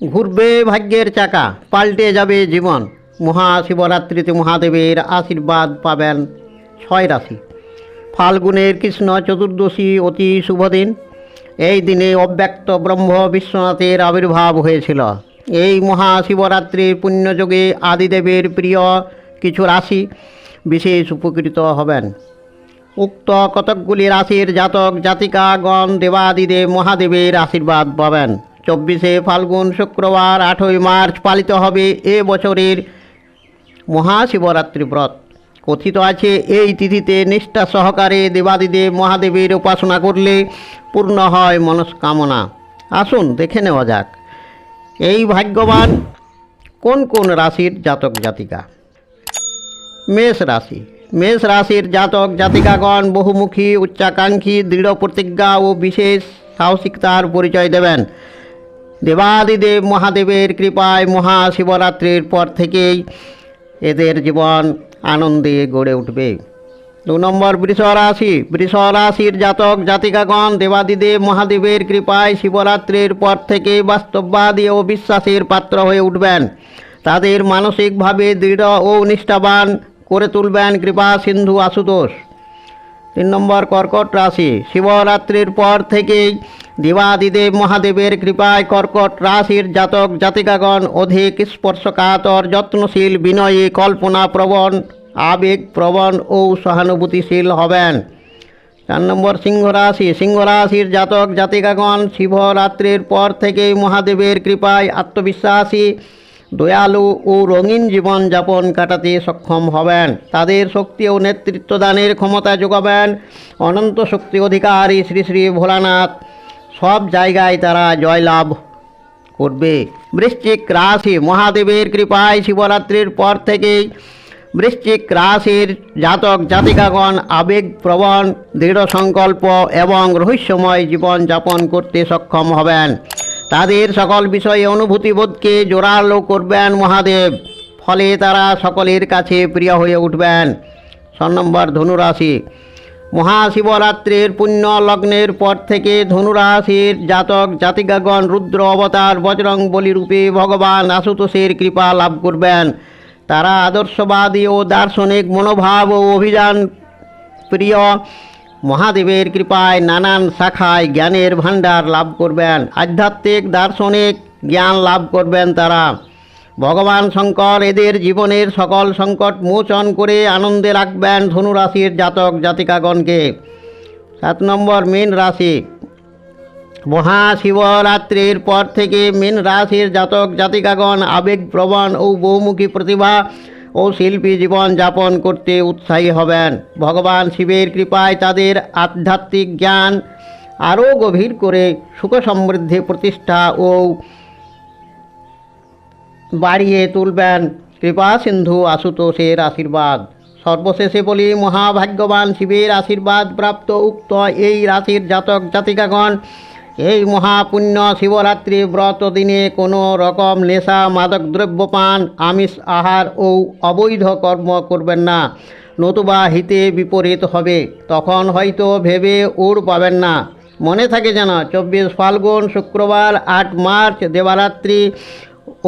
ঘুরবে ভাগ্যের চাকা, পাল্টে যাবে জীবন। মহাশিবরাত্রিতে মহাদেবের আশীর্বাদ পাবেন 6 রাশি। ফাল্গুনের কৃষ্ণ চতুর্দশী অতি শুভ দিন। এই দিনে অব্যক্ত ব্রহ্ম বিশ্বনাথের আবির্ভাব হয়েছিল। এই মহাশিবরাত্রির পুণ্যযোগে আদিদেবের প্রিয় কিছু রাশি বিশেষ উপকৃত হবেন। উক্ত কতকগুলি রাশির জাতক জাতিকাগণ দেবাদিদেব মহাদেবের আশীর্বাদ পাবেন। 24শে ফাল্গুন শুক্রবার 8ই মার্চ পালিত হবে এ বছরের মহাশিবরাত্রি ব্রত। কথিত আছে এই তিথিতে নিষ্ঠা সহকারে দেবাদিদেব মহাদেবের উপাসনা করলে পূর্ণ হয় মনস্কামনা। আসুন দেখে নেওয়া যাক এই ভাগ্যবান কোন কোন রাশির জাতক জাতিকা। মেষ রাশি। মেষ রাশির জাতক জাতিকাগণ বহুমুখী, উচ্চাকাঙ্ক্ষী, দৃঢ় প্রতিজ্ঞা ও বিশেষ সাহসিকতার পরিচয় দেবেন। দেবাদিদেব মহাদেবের কৃপায় মহাশিবরাত্রির পর থেকেই এদের জীবন আনন্দে গড়ে উঠবে। 2 নম্বর বৃষ রাশি। বৃষ রাশির জাতক জাতিকাগণ দেবাদিদেব মহাদেবের কৃপায় শিবরাত্রির পর থেকে বাস্তববাদী ও বিশ্বাসের পাত্র হয়ে উঠবেন। তাদের মানসিকভাবে দৃঢ় ও নিষ্ঠাবান করে তুলবেন কৃপা সিন্ধু আশুতোষ। 3 নম্বর কর্কট রাশি। শিবরাত্রির পর থেকেই দেবাদিদেব মহাদেবের কৃপায় কর্কট রাশির জাতক জাতিকাগণ অধিক স্পর্শকাতর, যত্নশীল, বিনয়ী, কল্পনাপ্রবণ, আবেগপ্রবণ ও সহানুভূতিশীল হবেন। 4 নম্বর সিংহ রাশি। সিংহ রাশির জাতক জাতিকাগণ শিবরাত্রির পর থেকেই মহাদেবের কৃপায় আত্মবিশ্বাসী, দয়ালু ও রঙিন জীবন যাপন কাটাতে সক্ষম হবেন। তাদের শক্তি ও নেতৃত্ব দানের ক্ষমতা যোগাবেন অনন্ত শক্তি অধিকারী শ্রী শ্রী ভোলানাথ। সব জায়গায় তারা জয়লাভ করবে। বৃশ্চিক রাশি। মহাদেবের কৃপায় শিবরাত্রির পর থেকেই বৃশ্চিক রাশির জাতক জাতিকাগণ আবেগপ্রবণ, দৃঢ় সংকল্প এবং রহস্যময় জীবন যাপন করতে সক্ষম হবেন। তাদের সকল বিষয়ে অনুভূতিবোধকে জোরালো করবেন মহাদেব। ফলে তারা সকলের কাছে প্রিয় হয়ে উঠবেন। 6 নম্বর ধনুরাশি। মহাশিবরাত্রির পুণ্য লগ্নের পর থেকে ধনুরাশির জাতক জাতিকাগণ রুদ্র অবতার বজরংবলী রূপে ভগবান আশুতোষের কৃপা লাভ করবেন। তারা আদর্শবাদী ও দার্শনিক মনোভাব ও অভিযান প্রিয়। মহাদেবের কৃপায় নানান শাখায় জ্ঞানের ভাণ্ডার লাভ করবেন। আধ্যাত্মিক দার্শনিক জ্ঞান লাভ করবেন তারা। ভগবান শঙ্কর এদের জীবনের সকল সংকট মোচন করে আনন্দে রাখবেন ধনুরাশির জাতক জাতিকাগণকে। 7 নম্বর মীন রাশি। মহাশিবরাত্রির পর থেকে মীন রাশির জাতক জাতিকাগণ আবেগপ্রবণ ও বহুমুখী প্রতিভা ও শিল্পী জীবন যাপন করতে উৎসাহী হবেন। ভগবান শিবের কৃপায় তাদের আধ্যাত্মিক জ্ঞান আরও গভীর করে সুখ সমৃদ্ধি প্রতিষ্ঠা ও বাড়িয়ে তুলবেন কৃপা সিন্ধু আশুতোষের আশীর্বাদ। সর্বশেষে বলি, মহাভাগ্যবান শিবের আশীর্বাদ প্রাপ্ত উক্ত এই রাশির জাতক জাতিকাগণ এই মহাপুণ্য শিবরাত্রি ব্রত দিনে কোনো রকম নেশা, মাদকদ্রব্য পান, আমিষ আহার ও অবৈধ কর্ম করবেন না, নতুবা হিতে বিপরীত হবে। তখন হয়তো ভেবে উড় পাবেন না। মনে থাকে যেন 24 ফাল্গুন শুক্রবার 8 মার্চ দেবরাত্রি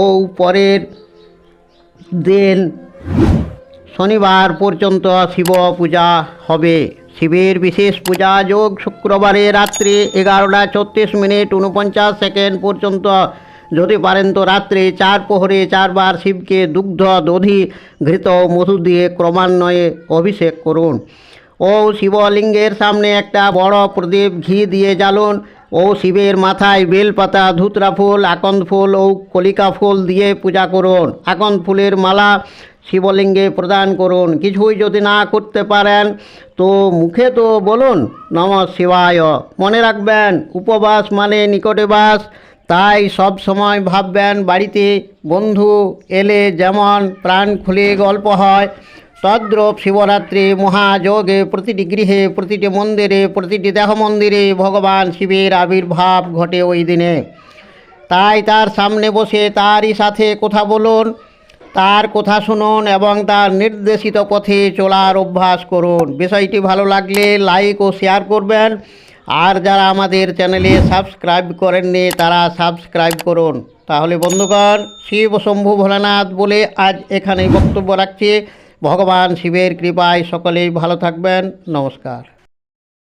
ও পরের দিন শনিবার পর্যন্ত শিব পূজা হবে। শিবের বিশেষ পূজা যোগ শুক্রবারে রাত্রি 11:34:49 পর্যন্ত। যদি পারেন তো রাত্রে 4 প্রহরে 4 বার শিবকে দুগ্ধ, দধি, ঘৃত, মধু দিয়ে ক্রমান্বয়ে অভিষেক করুন ও শিবলিঙ্গের সামনে একটা বড় প্রদীপ ঘি দিয়ে জ্বালুন ও শিবের মাথায় বেলপাতা, ধুতরা ফুল, আকন্দ ফুল ও কলিকা ফুল দিয়ে পূজা করুন। আকন্দ ফুলের মালা শিবলিঙ্গে প্রদান করুন। কিছুই যদি না করতে পারেন তো মুখে তো বলুন নমঃ শিবায়। মনে রাখবেন, উপবাস মানে নিকটে বাস। তাই সব সময় ভাববেন বাড়িতে বন্ধু এলে যেমন প্রাণ খুলে গল্প হয়, তদ্রূপ শিবরাত্রি মহাযোগে প্রতিটি গৃহে, প্রতিটি মন্দিরে, প্রতিটি দেহ মন্দিরে ভগবান শিবের আবির্ভাব ঘটে ওই দিনে। তাই তার সামনে বসে তারই সাথে কথা বলুন, তার কথা শুনুন এবং তার নির্দেশিত পথে চলার অভ্যাস করুন। বিষয়টি ভালো লাগলে লাইক ও শেয়ার করবেন আর যারা আমাদের চ্যানেলে সাবস্ক্রাইব করেননি তারা সাবস্ক্রাইব করুন। তাহলে বন্ধুগণ, শিব শম্ভু ভোলানাথ বলে আজ এখানেই বক্তব্য রাখছি। ভগবান শিবের কৃপায় সকলেই ভালো থাকবেন। নমস্কার।